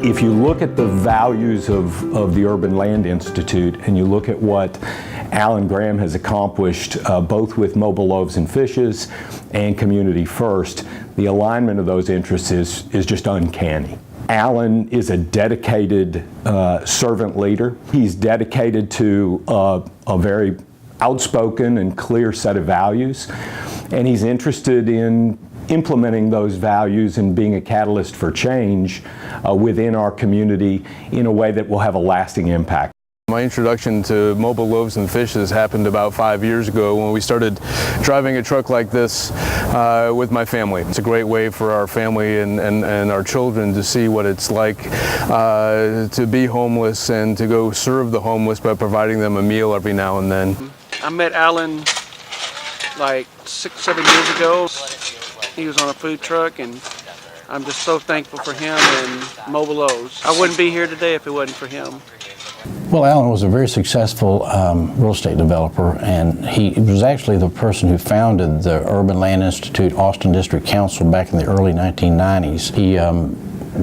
If you look at the values of the Urban Land Institute and you look at what Alan Graham has accomplished both with Mobile Loaves and Fishes and Community First, the alignment of those interests is just uncanny. Alan is a dedicated servant leader. He's dedicated to a very outspoken and clear set of values, and he's interested in implementing those values and being a catalyst for change within our community in a way that will have a lasting impact. My introduction to Mobile Loaves and Fishes happened about 5 years ago when we started driving a truck like this with my family. It's a great way for our family and our children to see what it's like to be homeless and to go serve the homeless by providing them a meal every now and then. I met Alan like 6-7 years ago. He was on a food truck, and I'm just so thankful for him and Mobile Loaves. I wouldn't be here today if it wasn't for him. Well, Alan was a very successful real estate developer, and he was actually the person who founded the Urban Land Institute Austin District Council back in the early 1990s. He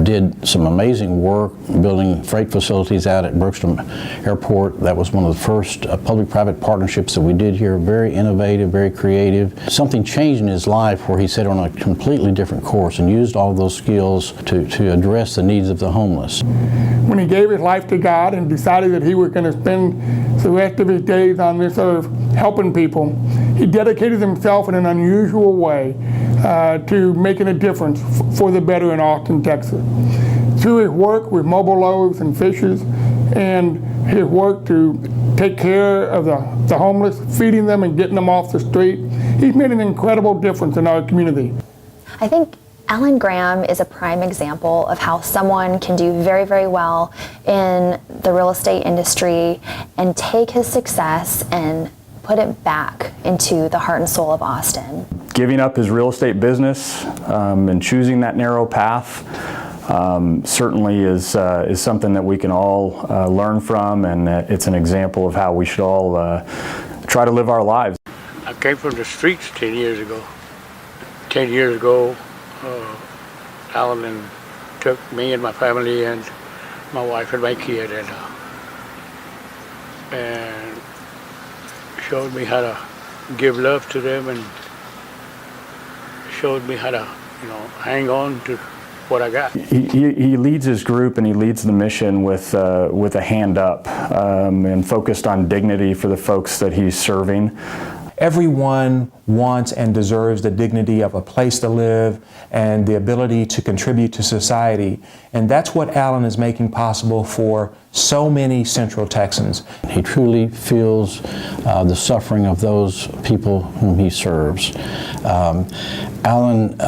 did some amazing work building freight facilities out at Brookstone Airport. That was one of the first public-private partnerships that we did here. Very innovative, very creative. Something changed in his life where he set on a completely different course and used all of those skills to address the needs of the homeless. When he gave his life to God and decided that he was going to spend the rest of his days on this earth helping people, he dedicated himself in an unusual way to making a difference for the better in Austin, Texas. Through his work with Mobile Loaves and Fishes and his work to take care of the homeless, feeding them and getting them off the street, he's made an incredible difference in our community. I think Alan Graham is a prime example of how someone can do very, very well in the real estate industry and take his success and put it back into the heart and soul of Austin. Giving up his real estate business and choosing that narrow path certainly is something that we can all learn from, and it's an example of how we should all try to live our lives. I came from the streets 10 years ago. 10 years ago, Alan took me and my family and my wife and my kid and showed me how to give love to them and showed me how to, hang on to what I got. He leads his group and he leads the mission with a hand up and focused on dignity for the folks that he's serving. Everyone wants and deserves the dignity of a place to live and the ability to contribute to society. And that's what Alan is making possible for so many Central Texans. He truly feels the suffering of those people whom he serves. Alan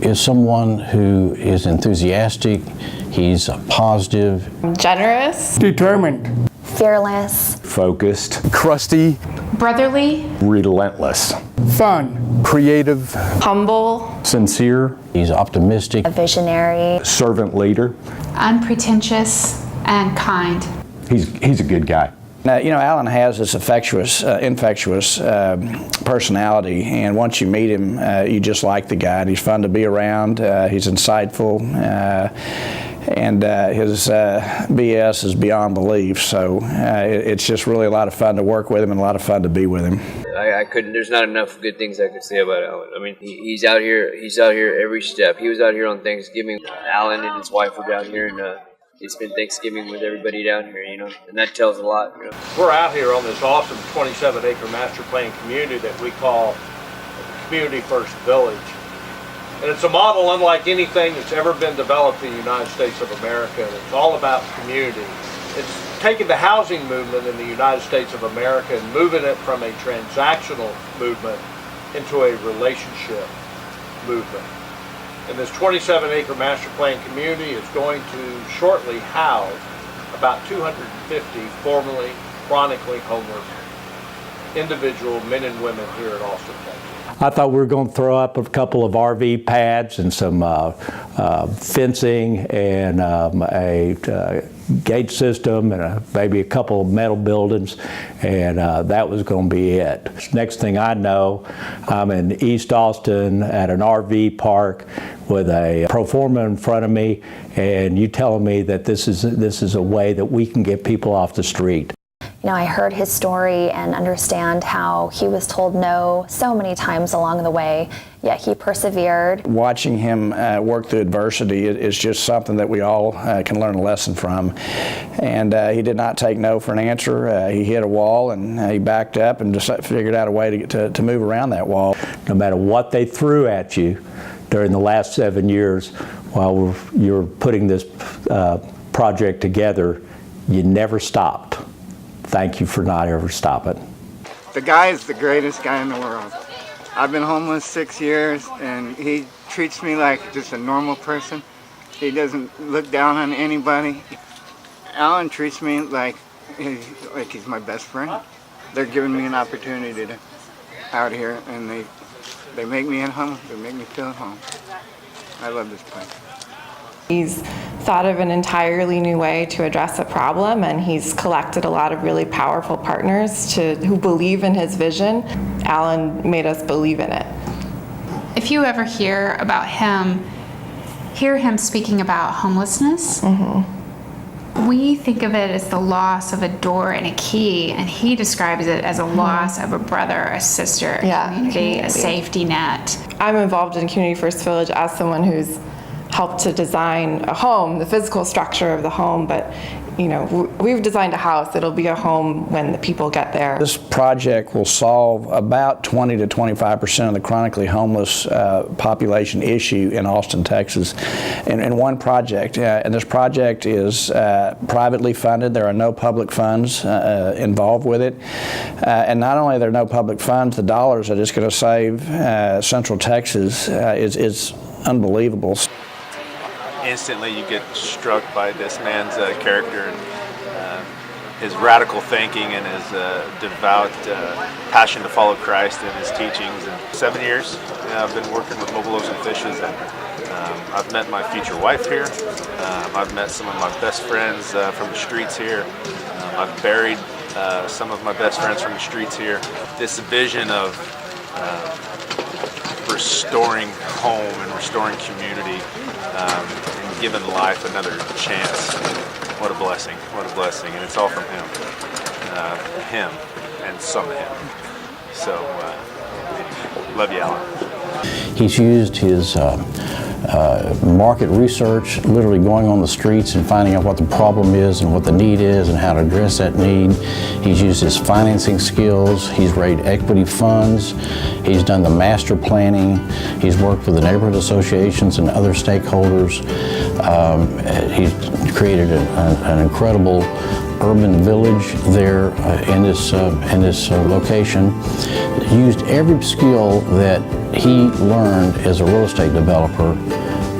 is someone who is enthusiastic, he's positive, generous, determined, fearless, focused, Crusty, brotherly, relentless, fun, creative, humble, sincere. He's optimistic, a visionary, servant leader, unpretentious, and kind. He's a good guy. Now, Alan has this infectious personality, and once you meet him, you just like the guy. And he's fun to be around. He's insightful, and his BS is beyond belief. So it's just really a lot of fun to work with him and a lot of fun to be with him. I couldn't. There's not enough good things I could say about Alan. I mean, he's out here. He's out here every step. He was out here on Thanksgiving. Alan and his wife were down here, and they spent Thanksgiving with everybody down here, and that tells a lot. We're out here on this awesome 27-acre master plan community that we call Community First Village. And it's a model unlike anything that's ever been developed in the United States of America. And it's all about community. It's taking the housing movement in the United States of America and moving it from a transactional movement into a relationship movement. And this 27-acre master plan community is going to shortly house about 250 formerly chronically homeless individual men and women here at Austin, Texas. I thought we were going to throw up a couple of RV pads and some fencing and a gate system and maybe a couple of metal buildings, and that was going to be it. Next thing I know, I'm in East Austin at an RV park with a pro forma in front of me, and you telling me that this is a way that we can get people off the street. You know, I heard his story and understand how he was told no so many times along the way, yet he persevered. Watching him work through adversity is just something that we all can learn a lesson from. And he did not take no for an answer. He hit a wall and he backed up and just figured out a way to move around that wall. No matter what they threw at you during the last 7 years while you were putting this project together, you never stopped. Thank you for not ever stopping. The guy is the greatest guy in the world. I've been homeless 6 years, and he treats me like just a normal person. He doesn't look down on anybody. Alan treats me like he's my best friend. They're giving me an opportunity to out here, and they make me at home. They make me feel at home. I love this place. He's thought of an entirely new way to address a problem, and he's collected a lot of really powerful partners who believe in his vision. Alan made us believe in it. If you ever hear him speaking about homelessness, we think of it as the loss of a door and a key, and he describes it as a loss of a brother, a sister, a community, a safety net. I'm involved in Community First Village as someone who's helped to design a home, the physical structure of the home, but you know, we've designed a house. It'll be a home when the people get there. This project will solve about 20 to 25% of the chronically homeless population issue in Austin, Texas, in one project. And this project is privately funded. There are no public funds involved with it. And not only are there no public funds, the dollars that it's going to save Central Texas is unbelievable. Instantly you get struck by this man's character and his radical thinking and his devout passion to follow Christ and his teachings. And 7 years I've been working with Mobile Loaves and Fishes, and I've met my future wife here. I've met some of my best friends from the streets here. I've buried some of my best friends from the streets here. This vision of restoring home and restoring community and giving life another chance. What a blessing, and it's all from him and some of him. So, love you, Alan. He's used his market research, literally going on the streets and finding out what the problem is and what the need is and how to address that need. He's used his financing skills. He's raised equity funds. He's done the master planning. He's worked with the neighborhood associations and other stakeholders. He's created an incredible urban village there in this location. Used every skill that he learned as a real estate developer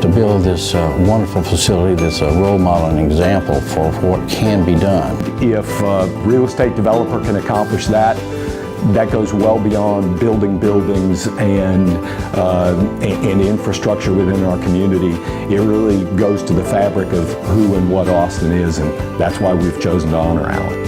to build this wonderful facility that's a role model and example for what can be done. If a real estate developer can accomplish that, that goes well beyond building buildings and infrastructure within our community. It really goes to the fabric of who and what Austin is, and that's why we've chosen to honor Alan.